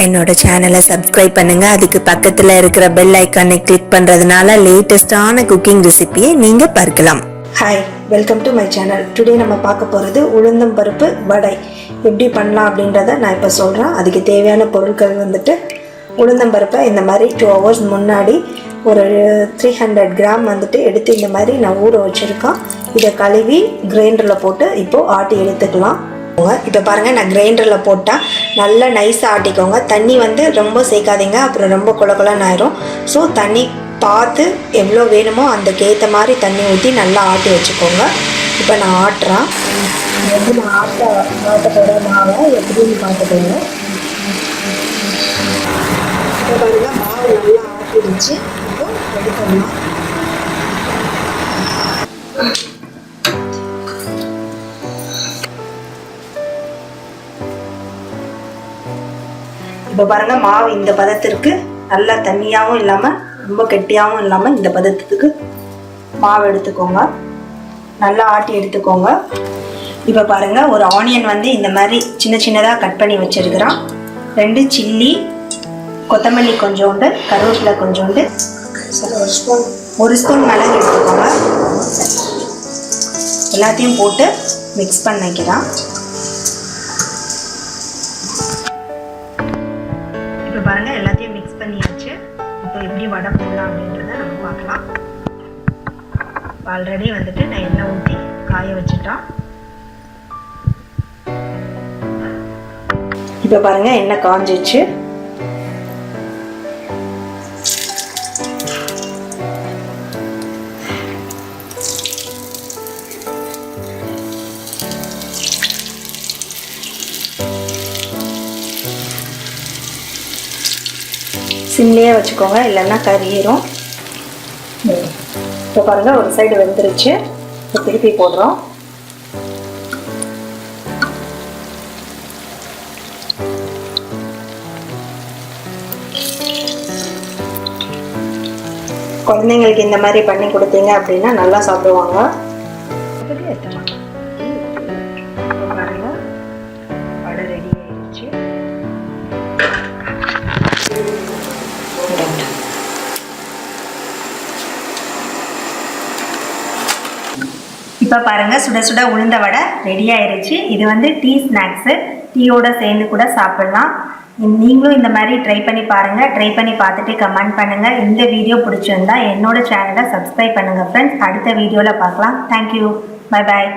என்னோட சேனலை சப்ஸ்கிரைப் பண்ணுங்க. அதுக்கு பக்கத்துல இருக்கிற பெல் ஐக்கானை கிளிக் பண்றதுனால லேட்டஸ்டான குக்கிங் ரெசிபியை நீங்க பார்க்கலாம். Hi, welcome to my channel. Today நம்ம பார்க்க போகிறது உளுந்தம் பருப்பு வடை எப்படி பண்ணலாம் அப்படின்றத நான் இப்போ சொல்கிறேன். அதுக்கு தேவையான பொருட்கள் வந்துட்டு உளுந்தம் பருப்பை இந்த மாதிரி 2 hours முன்னாடி ஒரு 300 கிராம் வந்துட்டு எடுத்து இந்த மாதிரி நான் ஊற வச்சுருக்கேன். இதை கழுவி கிரைண்டரில் போட்டு இப்போது ஆட்டி எடுத்துக்கலாம். இப்போ பாருங்கள், நான் கிரைண்டரில் போட்டால் நல்லா நைஸாக ஆட்டிக்கோங்க. தண்ணி வந்து ரொம்ப சேர்க்காதீங்க, அப்புறம் ரொம்ப குளக்குலன்னு ஆயிரும். ஸோ தண்ணி பார்த்து எவ்வளோ வேணுமோ அதுக்கேற்ற மாதிரி தண்ணி ஊற்றி நல்லா ஆட்டி வச்சுக்கோங்க. இப்போ நான் ஆட்டுறேன். வந்து நான் ஆட்டத்தோட மாவை எப்படின்னு பார்த்துக்கோங்க. இப்போ பாருங்கள், மாவு நல்லா ஆட்டிடுச்சு. இப்போ எடுத்துடலாம். இப்போ பாருங்கள், மாவு இந்த பதத்திற்கு நல்லா தண்ணியாகவும் இல்லாமல் ரொம்ப கெட்டியாகவும் இல்லாமல் இந்த பதத்துக்கு மாவு எடுத்துக்கோங்க. நல்லா ஆட்டி எடுத்துக்கோங்க. இப்போ பாருங்கள், ஒரு ஆனியன் வந்து இந்த மாதிரி சின்ன சின்னதாக கட் பண்ணி வச்சுருக்கிறோம். 2 சில்லி, கொத்தமல்லி கொஞ்சோண்டு, கருவேப்பிலை கொஞ்சோண்டு, ஒரு ஸ்பூன் மிளகு எடுத்துக்கோங்க. எல்லாத்தையும் போட்டு மிக்ஸ் பண்ணிக்கலாம். இப்போ பாருங்கள், எல்லாத்தையும் மிக்ஸ் பண்ணியாச்சு. இப்போ எப்படி வடை போடலாம் அப்படின்றத நம்ம பார்க்கலாம். ஆல்ரெடி வந்துட்டு நான் எண்ணெய் ஊற்றி காய வச்சுட்டோம். இப்போ பாருங்கள், எண்ணெய் காஞ்சிச்சு. சிம்லேயே வச்சுக்கோங்க, இல்லைன்னா கறியிரும். இப்போ பாருங்கள், ஒரு சைடு வெந்துருச்சு. இப்போ திருப்பி போடுறோம். குழந்தைங்களுக்கு இந்த மாதிரி பண்ணி கொடுத்தீங்க அப்படின்னா நல்லா சாப்பிடுவாங்க. பாருங்கள், வடை ரெடி ஆயிடுச்சு. இப்போ பாருங்கள், சுட சுட உளுந்த வடை ரெடி ஆயிடுச்சு. இது வந்து டீ ஸ்நாக்ஸு, டீயோட சேர்ந்து கூட சாப்பிட்லாம். நீங்களும் இந்த மாதிரி ட்ரை பண்ணி பாருங்கள். ட்ரை பண்ணி பார்த்துட்டு கமெண்ட் பண்ணுங்கள். இந்த வீடியோ பிடிச்சிருந்தா என்னோட சேனலை சப்ஸ்கிரைப் பண்ணுங்கள் ஃப்ரெண்ட்ஸ். அடுத்த வீடியோவில் பார்க்கலாம். Thank you, bye bye.